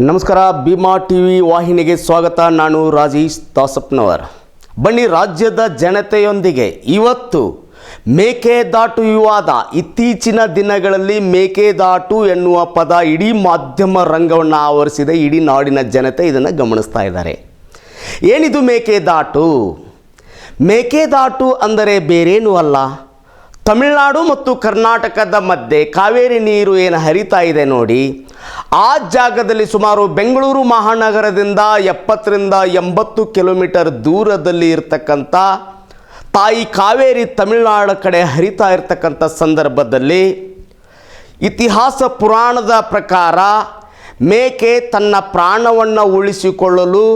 ನಮಸ್ಕಾರ, ಭೀಮಾ ಟಿವಿ ವಾಹಿನಿಗೆ ಸ್ವಾಗತ. ನಾನು ರಾಜೇಶ್ ದಾಸಪ್ಪನವರ್. ಬನ್ನಿ, ರಾಜ್ಯದ ಜನತೆಯೊಂದಿಗೆ ಇವತ್ತು ಮೇಕೆದಾಟು ವಿವಾದ. ಇತ್ತೀಚಿನ ದಿನಗಳಲ್ಲಿ ಮೇಕೆದಾಟು ಎನ್ನುವ ಪದ ಇಡೀ ಮಾಧ್ಯಮ ರಂಗವನ್ನು ಆವರಿಸಿದೆ. ಇಡೀ ನಾಡಿನ ಜನತೆ ಇದನ್ನು ಗಮನಿಸ್ತಾ ಇದ್ದಾರೆ. ಏನಿದು ಮೇಕೆದಾಟು? ಮೇಕೆದಾಟು ಅಂದರೆ ಬೇರೇನೂ ಅಲ್ಲ, ತಮಿಳುನಾಡು ಮತ್ತು ಕರ್ನಾಟಕದ ಮಧ್ಯೆ ಕಾವೇರಿ ನೀರು ಏನು ಹರಿತಾ ಇದೆ ನೋಡಿ, ಆ ಜಾಗದಲ್ಲಿ ಸುಮಾರು ಬೆಂಗಳೂರು ಮಹಾನಗರದಿಂದ 70-80 ಕಿಲೋಮೀಟರ್ ದೂರದಲ್ಲಿ ಇರತಕ್ಕಂಥ ತಾಯಿ ಕಾವೇರಿ ತಮಿಳುನಾಡು ಕಡೆ ಹರಿತಾ ಇರತಕ್ಕಂಥ ಸಂದರ್ಭದಲ್ಲಿ ಇತಿಹಾಸ ಪುರಾಣದ ಪ್ರಕಾರ ಮೇಕೆ ತನ್ನ ಪ್ರಾಣವನ್ನು ಉಳಿಸಿಕೊಳ್ಳಲು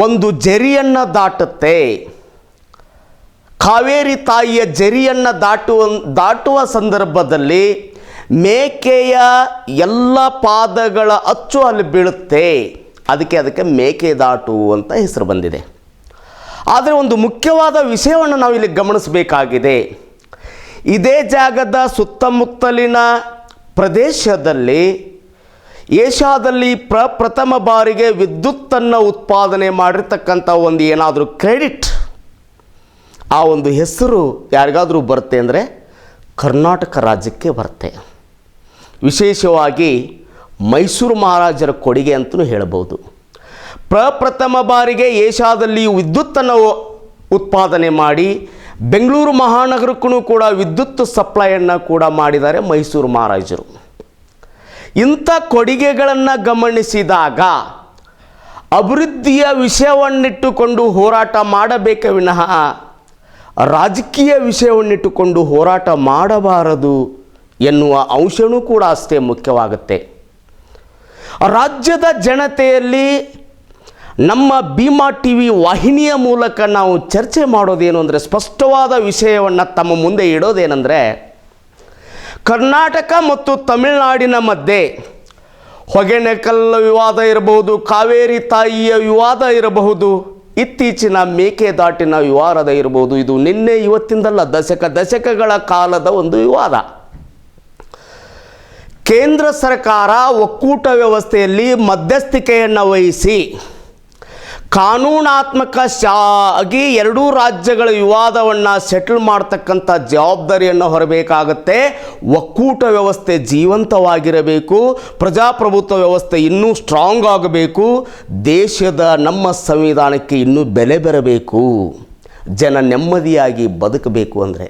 ಒಂದು ಜರಿಯನ್ನು ದಾಟುತ್ತೆ. ಕಾವೇರಿ ತಾಯಿಯ ಜರಿಯನ್ನು ದಾಟುವ ಸಂದರ್ಭದಲ್ಲಿ ಮೇಕೆಯ ಎಲ್ಲ ಪಾದಗಳ ಅಚ್ಚು ಅಲ್ಲಿ ಬೀಳುತ್ತೆ. ಅದಕ್ಕೆ ಮೇಕೆದಾಟು ಅಂತ ಹೆಸರು ಬಂದಿದೆ. ಆದರೆ ಒಂದು ಮುಖ್ಯವಾದ ವಿಷಯವನ್ನು ನಾವು ಇಲ್ಲಿ ಗಮನಿಸಬೇಕಾಗಿದೆ. ಇದೇ ಜಾಗದ ಸುತ್ತಮುತ್ತಲಿನ ಪ್ರದೇಶದಲ್ಲಿ ಏಷ್ಯಾದಲ್ಲಿ ಪ್ರಥಮ ಬಾರಿಗೆ ವಿದ್ಯುತ್ತನ್ನು ಉತ್ಪಾದನೆ ಮಾಡಿರ್ತಕ್ಕಂಥ ಒಂದು ಏನಾದರೂ ಕ್ರೆಡಿಟ್, ಆ ಒಂದು ಹೆಸರು ಯಾರಿಗಾದರೂ ಬರುತ್ತೆ ಅಂದರೆ ಕರ್ನಾಟಕ ರಾಜ್ಯಕ್ಕೆ ಬರುತ್ತೆ. ವಿಶೇಷವಾಗಿ ಮೈಸೂರು ಮಹಾರಾಜರ ಕೊಡುಗೆ ಅಂತಲೂ ಹೇಳಬಹುದು. ಪ್ರಥಮ ಬಾರಿಗೆ ಏಷ್ಯಾದಲ್ಲಿ ವಿದ್ಯುತ್ತನ್ನು ಉತ್ಪಾದನೆ ಮಾಡಿ ಬೆಂಗಳೂರು ಮಹಾನಗರಕ್ಕೂ ಕೂಡ ವಿದ್ಯುತ್ ಸಪ್ಲೈಯನ್ನು ಕೂಡ ಮಾಡಿದ್ದಾರೆ ಮೈಸೂರು ಮಹಾರಾಜರು. ಇಂಥ ಕೊಡುಗೆಗಳನ್ನು ಗಮನಿಸಿದಾಗ ಅಭಿವೃದ್ಧಿಯ ವಿಷಯವನ್ನಿಟ್ಟುಕೊಂಡು ಹೋರಾಟ ಮಾಡಬೇಕೇ ವಿನಃ ರಾಜಕೀಯ ವಿಷಯವನ್ನಿಟ್ಟುಕೊಂಡು ಹೋರಾಟ ಮಾಡಬಾರದು ಎನ್ನುವ ಅಂಶವೂ ಕೂಡ ಅಷ್ಟೇ ಮುಖ್ಯವಾಗುತ್ತೆ. ರಾಜ್ಯದ ಜನತೆಯಲ್ಲಿ ನಮ್ಮ ಭೀಮಾ ಟಿವಿ ವಾಹಿನಿಯ ಮೂಲಕ ನಾವು ಚರ್ಚೆ ಮಾಡೋದೇನು ಅಂದರೆ, ಸ್ಪಷ್ಟವಾದ ವಿಷಯವನ್ನು ತಮ್ಮ ಮುಂದೆ ಇಡೋದೇನೆಂದರೆ, ಕರ್ನಾಟಕ ಮತ್ತು ತಮಿಳುನಾಡಿನ ಮಧ್ಯೆ ಹೊಗೆನಕಲ್ ವಿವಾದ ಇರಬಹುದು, ಕಾವೇರಿ ತಾಯಿಯ ವಿವಾದ ಇರಬಹುದು, ಇತ್ತೀಚಿನ ಮೇಕೆದಾಟಿನ ವಿವಾದ ಇರಬಹುದು. ಇದು ನಿನ್ನೆ ಇವತ್ತಿಂದಲ್ಲ, ದಶಕಗಳ ಕಾಲದ ಒಂದು ವಿವಾದ. ಕೇಂದ್ರ ಸರ್ಕಾರ ಒಕ್ಕೂಟ ವ್ಯವಸ್ಥೆಯಲ್ಲಿ ಮಧ್ಯಸ್ಥಿಕೆಯನ್ನು ವಹಿಸಿ ಕಾನೂನಾತ್ಮಕವಾಗಿ ಎರಡೂ ರಾಜ್ಯಗಳ ವಿವಾದವನ್ನು ಸೆಟಲ್ ಮಾಡ್ತಕ್ಕಂಥ ಜವಾಬ್ದಾರಿಯನ್ನು ಹೊರಬೇಕಾಗತ್ತೆ. ಒಕ್ಕೂಟ ವ್ಯವಸ್ಥೆ ಜೀವಂತವಾಗಿರಬೇಕು, ಪ್ರಜಾಪ್ರಭುತ್ವ ವ್ಯವಸ್ಥೆ ಇನ್ನೂ ಸ್ಟ್ರಾಂಗ್ ಆಗಬೇಕು, ದೇಶದ ನಮ್ಮ ಸಂವಿಧಾನಕ್ಕೆ ಇನ್ನೂ ಬೆಲೆ ಬರಬೇಕು, ಜನ ನೆಮ್ಮದಿಯಾಗಿ ಬದುಕಬೇಕು. ಅಂದರೆ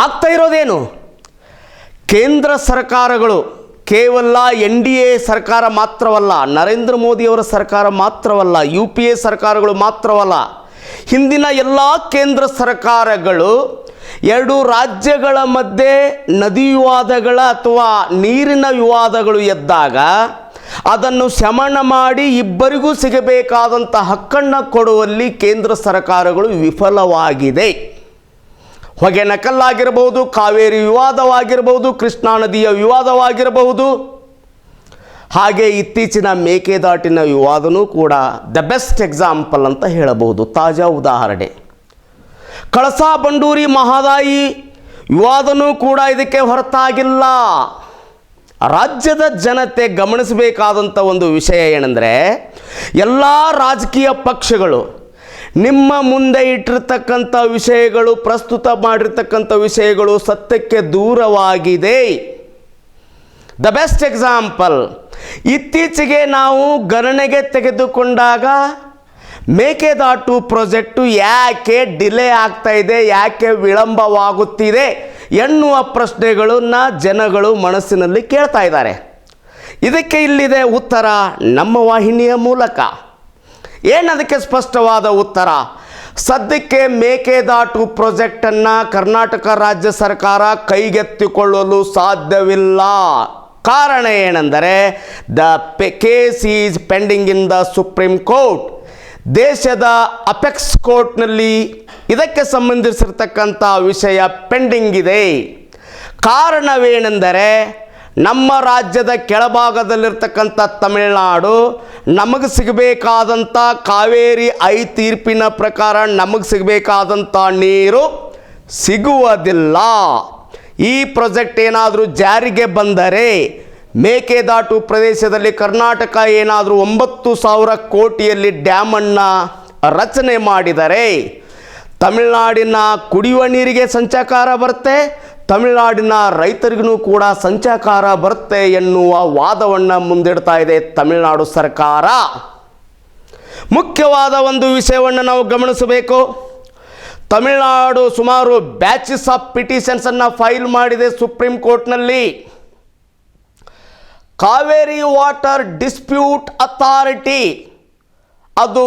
ಆಗ್ತಾ ಇರೋದೇನು? ಕೇಂದ್ರ ಸರ್ಕಾರಗಳು ಕೇವಲ NDA ಸರ್ಕಾರ ಮಾತ್ರವಲ್ಲ, ನರೇಂದ್ರ ಮೋದಿಯವರ ಸರ್ಕಾರ ಮಾತ್ರವಲ್ಲ, UPA ಸರ್ಕಾರಗಳು ಮಾತ್ರವಲ್ಲ, ಹಿಂದಿನ ಎಲ್ಲ ಕೇಂದ್ರ ಸರ್ಕಾರಗಳು ಎರಡು ರಾಜ್ಯಗಳ ಮಧ್ಯೆ ನದಿ ವಿವಾದಗಳ ಅಥವಾ ನೀರಿನ ವಿವಾದಗಳು ಎದ್ದಾಗ ಅದನ್ನು ಶಮನ ಮಾಡಿ ಇಬ್ಬರಿಗೂ ಸಿಗಬೇಕಾದಂಥ ಹಕ್ಕನ್ನು ಕೊಡುವಲ್ಲಿ ಕೇಂದ್ರ ಸರ್ಕಾರಗಳು ವಿಫಲವಾಗಿದೆ. ಹೊಗೆನಕಲ್ಲಾಗಿರಬಹುದು, ಕಾವೇರಿ ವಿವಾದವಾಗಿರಬಹುದು, ಕೃಷ್ಣಾ ನದಿಯ ವಿವಾದವಾಗಿರಬಹುದು, ಹಾಗೆ ಇತ್ತೀಚಿನ ಮೇಕೆದಾಟಿನ ವಿವಾದನೂ ಕೂಡ ದ ಬೆಸ್ಟ್ ಎಕ್ಸಾಂಪಲ್ ಅಂತ ಹೇಳಬಹುದು, ತಾಜಾ ಉದಾಹರಣೆ. ಕಳಸಾ ಬಂಡೂರಿ ಮಹದಾಯಿ ವಿವಾದನೂ ಕೂಡ ಇದಕ್ಕೆ ಹೊರತಾಗಿಲ್ಲ. ರಾಜ್ಯದ ಜನತೆ ಗಮನಿಸಬೇಕಾದಂಥ ಒಂದು ವಿಷಯ ಏನೆಂದರೆ, ಎಲ್ಲ ರಾಜಕೀಯ ಪಕ್ಷಗಳು ನಿಮ್ಮ ಮುಂದೆ ಇಟ್ಟಿರ್ತಕ್ಕಂಥ ವಿಷಯಗಳು, ಪ್ರಸ್ತುತ ಮಾಡಿರ್ತಕ್ಕಂಥ ವಿಷಯಗಳು ಸತ್ಯಕ್ಕೆ ದೂರವಾಗಿದೆ. ದ ಬೆಸ್ಟ್ ಎಕ್ಸಾಂಪಲ್, ಇತ್ತೀಚೆಗೆ ನಾವು ಗಣನೆಗೆ ತೆಗೆದುಕೊಂಡಾಗ ಮೇಕೆದಾಟು ಪ್ರಾಜೆಕ್ಟು ಯಾಕೆ ಡಿಲೇ ಆಗ್ತಾ ಇದೆ, ಯಾಕೆ ವಿಳಂಬವಾಗುತ್ತಿದೆ ಎನ್ನುವ ಪ್ರಶ್ನೆಗಳನ್ನು ಜನಗಳು ಮನಸ್ಸಿನಲ್ಲಿ ಕೇಳ್ತಾ ಇದ್ದಾರೆ. ಇದಕ್ಕೆ ಇಲ್ಲಿದೆ ಉತ್ತರ ನಮ್ಮ ವಾಹಿನಿಯ ಮೂಲಕ. ಏನದಕ್ಕೆ ಸ್ಪಷ್ಟವಾದ ಉತ್ತರ? ಸದ್ಯಕ್ಕೆ ಮೇಕೆದಾಟು ಪ್ರಾಜೆಕ್ಟನ್ನು ಕರ್ನಾಟಕ ರಾಜ್ಯ ಸರ್ಕಾರ ಕೈಗೆತ್ತಿಕೊಳ್ಳಲು ಸಾಧ್ಯವಿಲ್ಲ. ಕಾರಣ ಏನೆಂದರೆ, the case is pending in the supreme court. ದೇಶದ ಅಪೆಕ್ಸ್ ಕೋರ್ಟ್ನಲ್ಲಿ ಇದಕ್ಕೆ ಸಂಬಂಧಿಸಿರ್ತಕ್ಕಂಥ ವಿಷಯ ಪೆಂಡಿಂಗ್ ಇದೆ. ಕಾರಣವೇನೆಂದರೆ, ನಮ್ಮ ರಾಜ್ಯದ ಕೆಳಭಾಗದಲ್ಲಿರ್ತಕ್ಕಂಥ ತಮಿಳುನಾಡು ನಮಗೆ ಸಿಗಬೇಕಾದಂಥ ಕಾವೇರಿ ತೀರ್ಪಿನ ಪ್ರಕಾರ ನಮಗೆ ಸಿಗಬೇಕಾದಂಥ ನೀರು ಸಿಗುವುದಿಲ್ಲ. ಈ ಪ್ರಾಜೆಕ್ಟ್ ಏನಾದರೂ ಜಾರಿಗೆ ಬಂದರೆ ಮೇಕೆದಾಟು ಪ್ರದೇಶದಲ್ಲಿ ಕರ್ನಾಟಕ ಏನಾದರೂ 9,000 ಕೋಟಿಯಲ್ಲಿ ಡ್ಯಾಮನ್ನು ರಚನೆ ಮಾಡಿದರೆ ತಮಿಳುನಾಡಿನ ಕುಡಿಯುವ ನೀರಿಗೆ ಸಂಚಕಾರ ಬರುತ್ತೆ, ತಮಿಳುನಾಡಿನ ರೈತರಿಗೂ ಕೂಡ ಸಂಚಕಾರ ಬರುತ್ತೆ ಎನ್ನುವ ವಾದವನ್ನು ಮುಂದಿಡ್ತಾ ಇದೆ ತಮಿಳುನಾಡು ಸರ್ಕಾರ. ಮುಖ್ಯವಾದ ಒಂದು ವಿಷಯವನ್ನು ನಾವು ಗಮನಿಸಬೇಕು. ತಮಿಳುನಾಡು ಸುಮಾರು ಬ್ಯಾಚಸ್ ಆಫ್ ಪಿಟಿಷನ್ಸನ್ನು ಫೈಲ್ ಮಾಡಿದೆ ಸುಪ್ರೀಂ ಕೋರ್ಟ್ನಲ್ಲಿ. ಕಾವೇರಿ ವಾಟರ್ ಡಿಸ್ಪ್ಯೂಟ್ ಅಥಾರಿಟಿ, ಅದು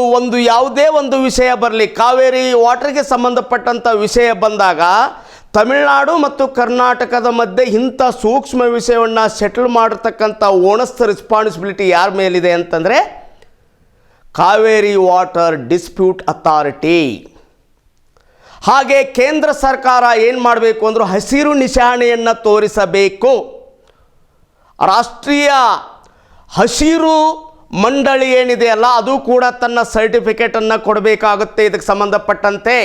ಯಾವುದೇ ಒಂದು ವಿಷಯ ಬರಲಿ, ಕಾವೇರಿ ವಾಟರ್ಗೆ ಸಂಬಂಧಪಟ್ಟಂಥ ವಿಷಯ ಬಂದಾಗ ತಮಿಳುನಾಡು ಮತ್ತು ಕರ್ನಾಟಕದ ಮಧ್ಯೆ ಇಂಥ ಸೂಕ್ಷ್ಮ ವಿಷಯವನ್ನು ಸೆಟಲ್ ಮಾಡತಕ್ಕಂಥ ಓನಸ್ಟ್ ರೆಸ್ಪಾನ್ಸಿಬಿಲಿಟಿ ಯಾರ ಮೇಲಿದೆ ಅಂತಂದರೆ ಕಾವೇರಿ ವಾಟರ್ ಡಿಸ್ಪ್ಯೂಟ್ ಅಥಾರಿಟಿ. ಹಾಗೆ ಕೇಂದ್ರ ಸರ್ಕಾರ ಏನು ಮಾಡಬೇಕು ಅಂದರೂ ಹಸಿರು ನಿಶಾನೆಯನ್ನು ತೋರಿಸಬೇಕು. ರಾಷ್ಟ್ರೀಯ ಹಸಿರು ಮಂಡಳಿ ಏನಿದೆಯಲ್ಲ ಅದು ಕೂಡ ತನ್ನ ಸರ್ಟಿಫಿಕೇಟನ್ನು ಕೊಡಬೇಕಾಗುತ್ತೆ ಇದಕ್ಕೆ ಸಂಬಂಧಪಟ್ಟಂತೆ.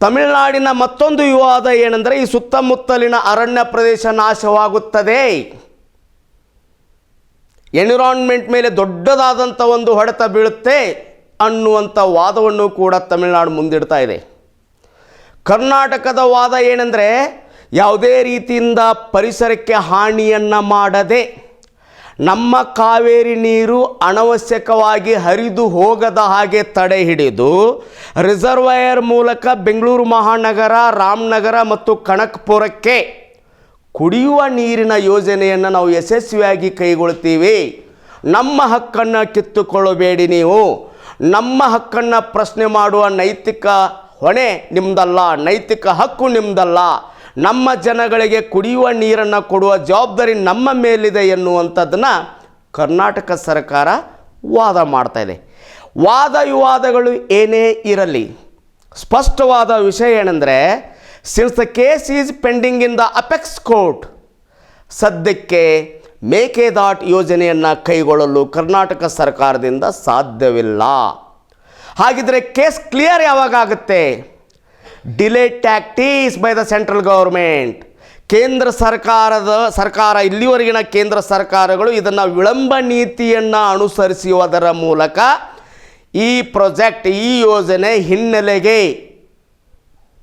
ತಮಿಳುನಾಡಿನ ಮತ್ತೊಂದು ವಿವಾದ ಏನೆಂದರೆ ಈ ಸುತ್ತಮುತ್ತಲಿನ ಅರಣ್ಯ ಪ್ರದೇಶ ನಾಶವಾಗುತ್ತದೆ, ಎನ್ವಿರಾನ್ಮೆಂಟ್ ಮೇಲೆ ದೊಡ್ಡದಾದಂಥ ಒಂದು ಹೊಡೆತ ಬೀಳುತ್ತೆ ಅನ್ನುವಂಥ ವಾದವನ್ನು ಕೂಡ ತಮಿಳುನಾಡು ಮುಂದಿಡ್ತಾ ಇದೆ. ಕರ್ನಾಟಕದ ವಾದ ಏನೆಂದರೆ ಯಾವುದೇ ರೀತಿಯಿಂದ ಪರಿಸರಕ್ಕೆ ಹಾನಿಯನ್ನು ಮಾಡದೆ ನಮ್ಮ ಕಾವೇರಿ ನೀರು ಅನವಶ್ಯಕವಾಗಿ ಹರಿದು ಹೋಗದ ಹಾಗೆ ತಡೆ ಹಿಡಿದು ರಿಸರ್ವಾಯರ್ ಮೂಲಕ ಬೆಂಗಳೂರು ಮಹಾನಗರ, ರಾಮನಗರ ಮತ್ತು ಕನಕಪುರಕ್ಕೆ ಕುಡಿಯುವ ನೀರಿನ ಯೋಜನೆಯನ್ನು ನಾವು ಯಶಸ್ವಿಯಾಗಿ ಕೈಗೊಳ್ತೀವಿ. ನಮ್ಮ ಹಕ್ಕನ್ನು ಕಿತ್ತುಕೊಳ್ಳಬೇಡಿ, ನೀವು ನಮ್ಮ ಹಕ್ಕನ್ನು ಪ್ರಶ್ನೆ ಮಾಡುವ ನೈತಿಕ ಹೊಣೆ ನಿಮ್ಮದಲ್ಲ, ನೈತಿಕ ಹಕ್ಕು ನಿಮ್ಮದಲ್ಲ, ನಮ್ಮ ಜನಗಳಿಗೆ ಕುಡಿಯುವ ನೀರನ್ನು ಕೊಡುವ ಜವಾಬ್ದಾರಿ ನಮ್ಮ ಮೇಲಿದೆ ಎನ್ನುವಂಥದ್ದನ್ನು ಕರ್ನಾಟಕ ಸರ್ಕಾರ ವಾದ ಮಾಡ್ತಾ ಇದೆ. ವಾದ ವಿವಾದಗಳು ಏನೇ ಇರಲಿ, ಸ್ಪಷ್ಟವಾದ ವಿಷಯ ಏನೆಂದರೆ since the case is pending in the apex court, ಸದ್ಯಕ್ಕೆ ಮೇಕೆದಾಟು ಯೋಜನೆಯನ್ನು ಕೈಗೊಳ್ಳಲು ಕರ್ನಾಟಕ ಸರ್ಕಾರದಿಂದ ಸಾಧ್ಯವಿಲ್ಲ. ಹಾಗಿದ್ರೆ ಕೇಸ್ ಕ್ಲಿಯರ್ ಯಾವಾಗ ಆಗುತ್ತೆ? Delayed tactics by the central government. ಕೇಂದ್ರ ಸರ್ಕಾರ ಇಲ್ಲಿವರೆಗಿನ ಕೇಂದ್ರ ಸರ್ಕಾರಗಳು ಇದನ್ನು ವಿಳಂಬ ನೀತಿಯನ್ನು ಅನುಸರಿಸುವುದರ ಮೂಲಕ ಈ ಪ್ರಾಜೆಕ್ಟ್, ಈ ಯೋಜನೆ ಹಿನ್ನೆಲೆಗೆ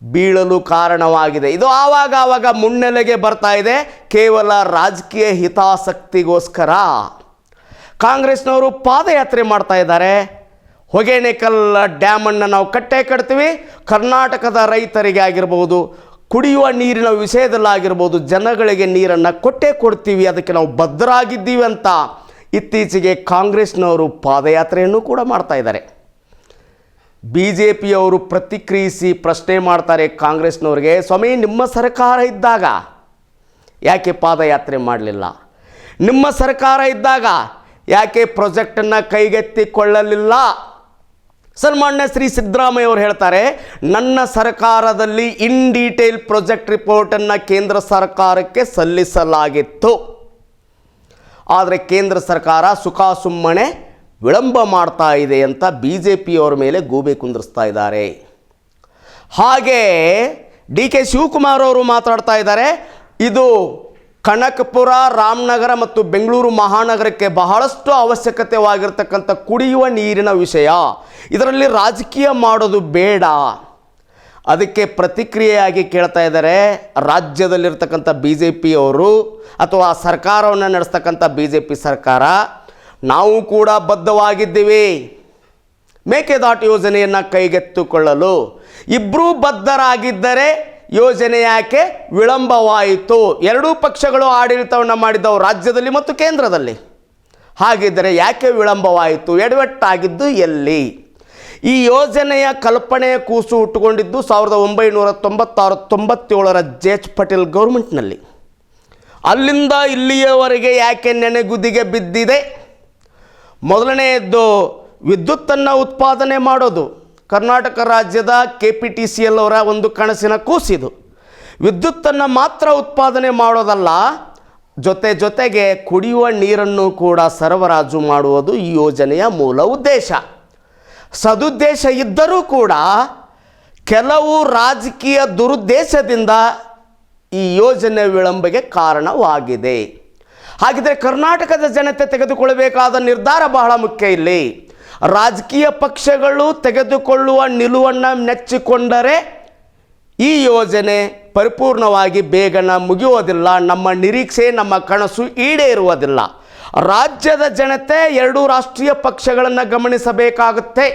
ಬೀಳಲು ಕಾರಣವಾಗಿದೆ. ಇದು ಆವಾಗ ಮುನ್ನೆಲೆಗೆ ಬರ್ತಾ ಇದೆ ಕೇವಲ ರಾಜಕೀಯ ಹಿತಾಸಕ್ತಿಗೋಸ್ಕರ. ಕಾಂಗ್ರೆಸ್ನವರು ಪಾದಯಾತ್ರೆ ಮಾಡ್ತಾ ಇದ್ದಾರೆ. ಹೊಗೇನಕಲ್ ಡ್ಯಾಮನ್ನು ನಾವು ಕಟ್ತೀವಿ, ಕರ್ನಾಟಕದ ರೈತರಿಗೆ ಆಗಿರ್ಬೋದು, ಕುಡಿಯುವ ನೀರಿನ ವಿಷಯದಲ್ಲಾಗಿರ್ಬೋದು, ಜನಗಳಿಗೆ ನೀರನ್ನು ಕೊಡ್ತೀವಿ, ಅದಕ್ಕೆ ನಾವು ಬದ್ಧರಾಗಿದ್ದೀವಿ ಅಂತ ಇತ್ತೀಚೆಗೆ ಕಾಂಗ್ರೆಸ್ನವರು ಪಾದಯಾತ್ರೆಯನ್ನು ಕೂಡ ಮಾಡ್ತಾ ಇದ್ದಾರೆ. BJPಯವರು ಪ್ರತಿಕ್ರಿಯಿಸಿ ಪ್ರಶ್ನೆ ಮಾಡ್ತಾರೆ ಕಾಂಗ್ರೆಸ್ನವ್ರಿಗೆ, ಸ್ವಾಮಿ ನಿಮ್ಮ ಸರ್ಕಾರ ಇದ್ದಾಗ ಯಾಕೆ ಪಾದಯಾತ್ರೆ ಮಾಡಲಿಲ್ಲ? ನಿಮ್ಮ ಸರ್ಕಾರ ಇದ್ದಾಗ ಯಾಕೆ ಪ್ರಾಜೆಕ್ಟನ್ನು ಕೈಗೆತ್ತಿಕೊಳ್ಳಲಿಲ್ಲ? ಸನ್ಮಾನ್ಯ ಶ್ರೀ ಸಿದ್ದರಾಮಯ್ಯ ಅವರು ಹೇಳ್ತಾರೆ, ನನ್ನ ಸರ್ಕಾರದಲ್ಲಿ ಇನ್ ಡೀಟೇಲ್ ಪ್ರಾಜೆಕ್ಟ್ ರಿಪೋರ್ಟನ್ನು ಕೇಂದ್ರ ಸರ್ಕಾರಕ್ಕೆ ಸಲ್ಲಿಸಲಾಗಿತ್ತು, ಆದರೆ ಕೇಂದ್ರ ಸರ್ಕಾರ ಸುಮ್ಮನೆ ವಿಳಂಬ ಮಾಡ್ತಾ ಇದೆ ಅಂತ BJPಯವರ ಮೇಲೆ ಗೂಬೆ ಕುಂದಿರಿಸ್ತಾ ಇದ್ದಾರೆ. ಹಾಗೆ DK ಶಿವಕುಮಾರ್ ಅವರು ಮಾತಾಡ್ತಾ ಇದ್ದಾರೆ, ಇದು ಕನಕಪುರ, ರಾಮನಗರ ಮತ್ತು ಬೆಂಗಳೂರು ಮಹಾನಗರಕ್ಕೆ ಬಹಳಷ್ಟು ಅವಶ್ಯಕತೆವಾಗಿರ್ತಕ್ಕಂಥ ಕುಡಿಯುವ ನೀರಿನ ವಿಷಯ, ಇದರಲ್ಲಿ ರಾಜಕೀಯ ಮಾಡೋದು ಬೇಡ. ಅದಕ್ಕೆ ಪ್ರತಿಕ್ರಿಯೆಯಾಗಿ ಕೇಳ್ತಾ ಇದ್ದಾರೆ ರಾಜ್ಯದಲ್ಲಿರ್ತಕ್ಕಂಥ BJPಯವರು ಅಥವಾ ಸರ್ಕಾರವನ್ನು ನಡೆಸ್ತಕ್ಕಂಥ BJP ಸರ್ಕಾರ, ನಾವು ಕೂಡ ಬದ್ಧವಾಗಿದ್ದೀವಿ ಮೇಕೆದಾಟು ಯೋಜನೆಯನ್ನು ಕೈಗೆತ್ತಿಕೊಳ್ಳಲು. ಇಬ್ಬರೂ ಬದ್ಧರಾಗಿದ್ದರೆ ಯೋಜನೆ ಯಾಕೆ ವಿಳಂಬವಾಯಿತು? ಎರಡೂ ಪಕ್ಷಗಳು ಆಡಳಿತವನ್ನು ಮಾಡಿದ್ದವು ರಾಜ್ಯದಲ್ಲಿ ಮತ್ತು ಕೇಂದ್ರದಲ್ಲಿ. ಹಾಗಿದ್ದರೆ ಯಾಕೆ ವಿಳಂಬವಾಯಿತು? ಎಡವಟ್ಟಾಗಿದ್ದು ಎಲ್ಲಿ? ಈ ಯೋಜನೆಯ ಕಲ್ಪನೆಯ ಕೂಸು ಹುಟ್ಟುಕೊಂಡಿದ್ದು 1996-97ರ JH ಪಟೇಲ್ ಗೌರ್ಮೆಂಟ್ನಲ್ಲಿ. ಅಲ್ಲಿಂದ ಇಲ್ಲಿಯವರೆಗೆ ಯಾಕೆ ನೆನೆಗುದಿಗೆ ಬಿದ್ದಿದೆ? ಮೊದಲನೆಯದ್ದು ವಿದ್ಯುತ್ತನ್ನು ಉತ್ಪಾದನೆ ಮಾಡೋದು. ಕರ್ನಾಟಕ ರಾಜ್ಯದ KPTCL ಅವರ ಒಂದು ಕನಸಿನ ಕೂಸಿದು. ವಿದ್ಯುತ್ತನ್ನು ಮಾತ್ರ ಉತ್ಪಾದನೆ ಮಾಡೋದಲ್ಲ, ಜೊತೆಗೆ ಕುಡಿಯುವ ನೀರನ್ನು ಕೂಡ ಸರಬರಾಜು ಮಾಡುವುದು ಈ ಯೋಜನೆಯ ಮೂಲ ಉದ್ದೇಶ. ಸದುದ್ದೇಶ ಇದ್ದರೂ ಕೂಡ ಕೆಲವು ರಾಜಕೀಯ ದುರುದ್ದೇಶದಿಂದ ಈ ಯೋಜನೆ ವಿಳಂಬಕ್ಕೆ ಕಾರಣವಾಗಿದೆ. ಹಾಗಿದ್ರೆ ಕರ್ನಾಟಕದ ಜನತೆ ತೆಗೆದುಕೊಳ್ಳಬೇಕಾದ ನಿರ್ಧಾರ ಬಹಳ ಮುಖ್ಯ. ಇಲ್ಲಿ ರಾಜಕೀಯ ಪಕ್ಷಗಳು ತೆಗೆದುಕೊಳ್ಳುವ ನಿಲುವನ್ನು ನೆಚ್ಚಿಕೊಂಡರೆ ಈ ಯೋಜನೆ ಪರಿಪೂರ್ಣವಾಗಿ ಬೇಗನ ಮುಗಿಯುವುದಿಲ್ಲ. ನಮ್ಮ ನಿರೀಕ್ಷೆ, ನಮ್ಮ ಕನಸು ಈಡೇರುವುದಿಲ್ಲ. ರಾಜ್ಯದ ಜನತೆ ಎರಡೂ ರಾಷ್ಟ್ರೀಯ ಪಕ್ಷಗಳನ್ನು ಗಮನಿಸಬೇಕಾಗುತ್ತೆ.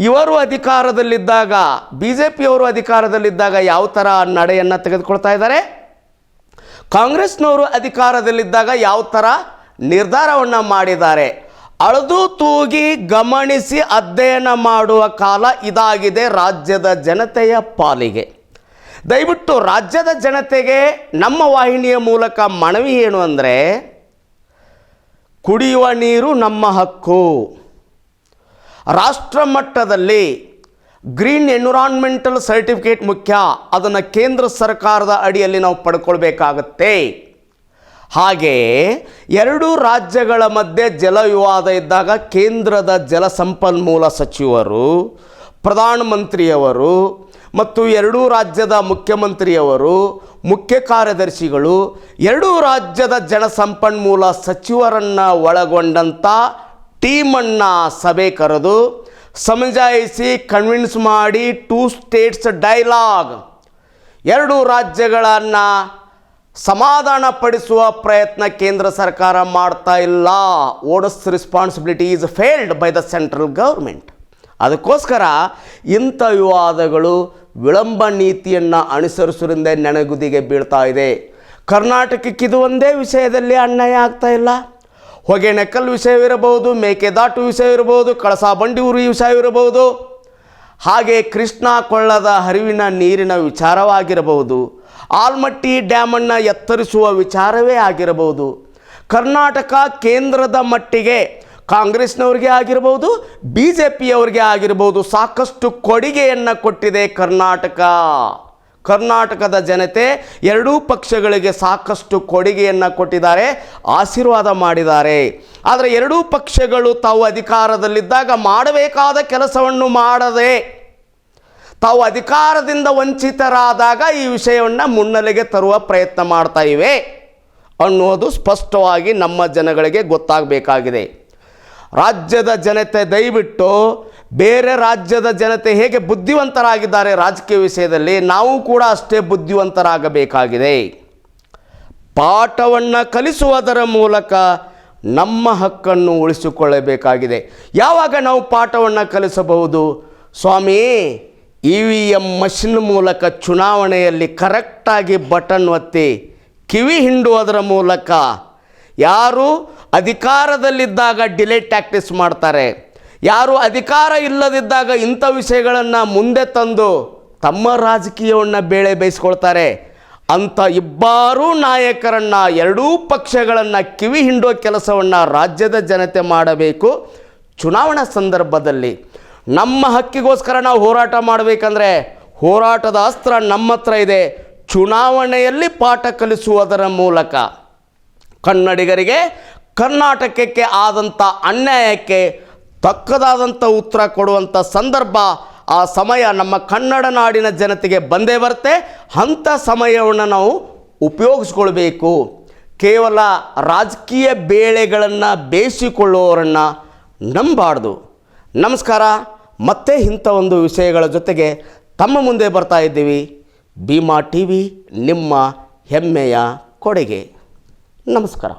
ಇವರು ಅಧಿಕಾರದಲ್ಲಿದ್ದಾಗ, BJPಯವರು ಅಧಿಕಾರದಲ್ಲಿದ್ದಾಗ ಯಾವ ಥರ ನಡೆಯನ್ನು ತೆಗೆದುಕೊಳ್ತಾ ಇದ್ದಾರೆ, ಕಾಂಗ್ರೆಸ್ನವರು ಅಧಿಕಾರದಲ್ಲಿದ್ದಾಗ ಯಾವ ಥರ ನಿರ್ಧಾರವನ್ನು ಮಾಡಿದ್ದಾರೆ, ಅಳೆದು ತೂಗಿ ಗಮನಿಸಿ ಅಧ್ಯಯನ ಮಾಡುವ ಕಾಲ ಇದಾಗಿದೆ ರಾಜ್ಯದ ಜನತೆಯ ಪಾಲಿಗೆ. ದಯವಿಟ್ಟು ರಾಜ್ಯದ ಜನತೆಗೆ ನಮ್ಮ ವಾಹಿನಿಯ ಮೂಲಕ ಮನವಿ ಏನು ಅಂದರೆ, ಕುಡಿಯುವ ನೀರು ನಮ್ಮ ಹಕ್ಕು. ರಾಷ್ಟ್ರ ಮಟ್ಟದಲ್ಲಿ ಗ್ರೀನ್ ಎನ್ವಿರಾನ್ಮೆಂಟಲ್ ಸರ್ಟಿಫಿಕೇಟ್ ಮುಖ್ಯ. ಅದನ್ನು ಕೇಂದ್ರ ಸರ್ಕಾರದ ಅಡಿಯಲ್ಲಿ ನಾವು ಪಡ್ಕೊಳ್ಬೇಕಾಗತ್ತೆ. ಹಾಗೆಯೇ ಎರಡೂ ರಾಜ್ಯಗಳ ಮಧ್ಯೆ ಜಲ ವಿವಾದ ಇದ್ದಾಗ ಕೇಂದ್ರದ ಜಲಸಂಪನ್ಮೂಲ ಸಚಿವರು, ಪ್ರಧಾನಮಂತ್ರಿಯವರು ಮತ್ತು ಎರಡೂ ರಾಜ್ಯದ ಮುಖ್ಯಮಂತ್ರಿಯವರು, ಮುಖ್ಯ ಕಾರ್ಯದರ್ಶಿಗಳು, ಎರಡೂ ರಾಜ್ಯದ ಜಲಸಂಪನ್ಮೂಲ ಸಚಿವರನ್ನು ಒಳಗೊಂಡಂಥ ಟೀಮನ್ನು ಸಭೆ ಕರೆದು ಸಮಜಾಯಿಸಿ ಕನ್ವಿನ್ಸ್ ಮಾಡಿ 2 ಸ್ಟೇಟ್ಸ್ ಡೈಲಾಗ್, ಎರಡೂ ರಾಜ್ಯಗಳನ್ನು ಸಮಾಧಾನ ಪಡಿಸುವ ಪ್ರಯತ್ನ ಕೇಂದ್ರ ಸರ್ಕಾರ ಮಾಡ್ತಾ ಇಲ್ಲ. ಓಡಸ್ responsibility is failed by the central government. ಅದಕ್ಕೋಸ್ಕರ ಇಂಥ ವಿವಾದಗಳು ವಿಳಂಬ ನೀತಿಯನ್ನು ಅನುಸರಿಸುವುದರಿಂದ ನೆನೆಗುದಿಗೆ ಬೀಳ್ತಾ ಇದೆ. ಕರ್ನಾಟಕಕ್ಕೆ ಇದು ಒಂದೇ ವಿಷಯದಲ್ಲಿ ಅನ್ಯಾಯ ಆಗ್ತಾ ಇಲ್ಲ. ಹೊಗೆನಕಲ್ ವಿಷಯವಿರಬಹುದು, ಮೇಕೆದಾಟು ವಿಷಯವಿರಬಹುದು, ಕಳಸಾ ಬಂಡೂರಿ ವಿಷಯವಿರಬಹುದು, ಹಾಗೆ ಕೃಷ್ಣ ಕೊಳ್ಳದ ಹರಿವಿನ ನೀರಿನ ವಿಚಾರವಾಗಿರಬಹುದು, ಆಲ್ಮಟ್ಟಿ ಡ್ಯಾಮನ್ನು ಎತ್ತರಿಸುವ ವಿಚಾರವೇ ಆಗಿರಬಹುದು. ಕರ್ನಾಟಕ ಕೇಂದ್ರದ ಮಟ್ಟಿಗೆ ಕಾಂಗ್ರೆಸ್ನವ್ರಿಗೆ ಆಗಿರ್ಬೋದು, BJPಯವರಿಗೆ ಆಗಿರ್ಬೋದು ಸಾಕಷ್ಟು ಕೊಡುಗೆಯನ್ನು ಕೊಟ್ಟಿದೆ ಕರ್ನಾಟಕದ ಜನತೆ ಎರಡೂ ಪಕ್ಷಗಳಿಗೆ ಸಾಕಷ್ಟು ಕೊಡುಗೆಯನ್ನು ಕೊಟ್ಟಿದ್ದಾರೆ, ಆಶೀರ್ವಾದ ಮಾಡಿದ್ದಾರೆ. ಆದರೆ ಎರಡೂ ಪಕ್ಷಗಳು ತಾವು ಅಧಿಕಾರದಲ್ಲಿದ್ದಾಗ ಮಾಡಬೇಕಾದ ಕೆಲಸವನ್ನು ಮಾಡದೆ ತಾವು ಅಧಿಕಾರದಿಂದ ವಂಚಿತರಾದಾಗ ಈ ವಿಷಯವನ್ನು ಮುನ್ನೆಲೆಗೆ ತರುವ ಪ್ರಯತ್ನ ಮಾಡ್ತಾ ಇವೆ ಅನ್ನೋದು ಸ್ಪಷ್ಟವಾಗಿ ನಮ್ಮ ಜನಗಳಿಗೆ ಗೊತ್ತಾಗಬೇಕಾಗಿದೆ. ರಾಜ್ಯದ ಜನತೆ ದಯವಿಟ್ಟು ಬೇರೆ ರಾಜ್ಯದ ಜನತೆ ಹೇಗೆ ಬುದ್ಧಿವಂತರಾಗಿದ್ದಾರೆ ರಾಜಕೀಯ ವಿಷಯದಲ್ಲಿ, ನಾವು ಕೂಡ ಅಷ್ಟೇ ಬುದ್ಧಿವಂತರಾಗಬೇಕಾಗಿದೆ. ಪಾಠವನ್ನು ಕಲಿಸುವುದರ ಮೂಲಕ ನಮ್ಮ ಹಕ್ಕನ್ನು ಉಳಿಸಿಕೊಳ್ಳಬೇಕಾಗಿದೆ. ಯಾವಾಗ ನಾವು ಪಾಠವನ್ನು ಕಲಿಸಬಹುದು? ಸ್ವಾಮಿ, EVM ಮಷಿನ್ ಮೂಲಕ ಚುನಾವಣೆಯಲ್ಲಿ ಕರೆಕ್ಟಾಗಿ ಬಟನ್ ಒತ್ತಿ ಕಿವಿ ಹಿಂಡುವುದರ ಮೂಲಕ ಯಾರು ಅಧಿಕಾರದಲ್ಲಿದ್ದಾಗ ಡಿಲೇ ಟ್ಯಾಕ್ಟಿಕ್ಸ್ ಮಾಡ್ತಾರೆ, ಯಾರು ಅಧಿಕಾರ ಇಲ್ಲದಿದ್ದಾಗ ಇಂಥ ವಿಷಯಗಳನ್ನು ಮುಂದೆ ತಂದು ತಮ್ಮ ರಾಜಕೀಯವನ್ನು ಬೇಳೆ ಬೇಯಿಸ್ಕೊಳ್ತಾರೆ, ಅಂಥ ಇಬ್ಬರೂ ನಾಯಕರನ್ನು, ಎರಡೂ ಪಕ್ಷಗಳನ್ನು ಕಿವಿ ಹಿಂಡುವ ಕೆಲಸವನ್ನು ರಾಜ್ಯದ ಜನತೆ ಮಾಡಬೇಕು. ಚುನಾವಣಾ ಸಂದರ್ಭದಲ್ಲಿ ನಮ್ಮ ಹಕ್ಕಿಗೋಸ್ಕರ ನಾವು ಹೋರಾಟ ಮಾಡಬೇಕಂದ್ರೆ ಹೋರಾಟದ ಅಸ್ತ್ರ ನಮ್ಮ ಹತ್ರ ಇದೆ. ಚುನಾವಣೆಯಲ್ಲಿ ಪಾಠ ಕಲಿಸುವುದರ ಮೂಲಕ ಕನ್ನಡಿಗರಿಗೆ ಕರ್ನಾಟಕಕ್ಕೆ ಆದಂಥ ಅನ್ಯಾಯಕ್ಕೆ ತಕ್ಕದಾದಂಥ ಉತ್ತರ ಕೊಡುವಂಥ ಸಂದರ್ಭ, ಆ ಸಮಯ ನಮ್ಮ ಕನ್ನಡ ನಾಡಿನ ಜನತೆಗೆ ಬಂದೇ ಬರುತ್ತೆ. ಅಂಥ ಸಮಯವನ್ನು ನಾವು ಉಪಯೋಗಿಸ್ಕೊಳ್ಬೇಕು. ಕೇವಲ ರಾಜಕೀಯ ಬೇಳೆಗಳನ್ನು ಬೇಯಿಸಿಕೊಳ್ಳುವವರನ್ನು ನಂಬಾರ್ದು. ನಮಸ್ಕಾರ. ಮತ್ತೆ ಇಂಥ ಒಂದು ವಿಷಯಗಳ ಜೊತೆಗೆ ತಮ್ಮ ಮುಂದೆ ಬರ್ತಾ ಇದ್ದೀವಿ. ಭೀಮಾ TV ನಿಮ್ಮ ಹೆಮ್ಮೆಯ ಕೊಡುಗೆ. ನಮಸ್ಕಾರ.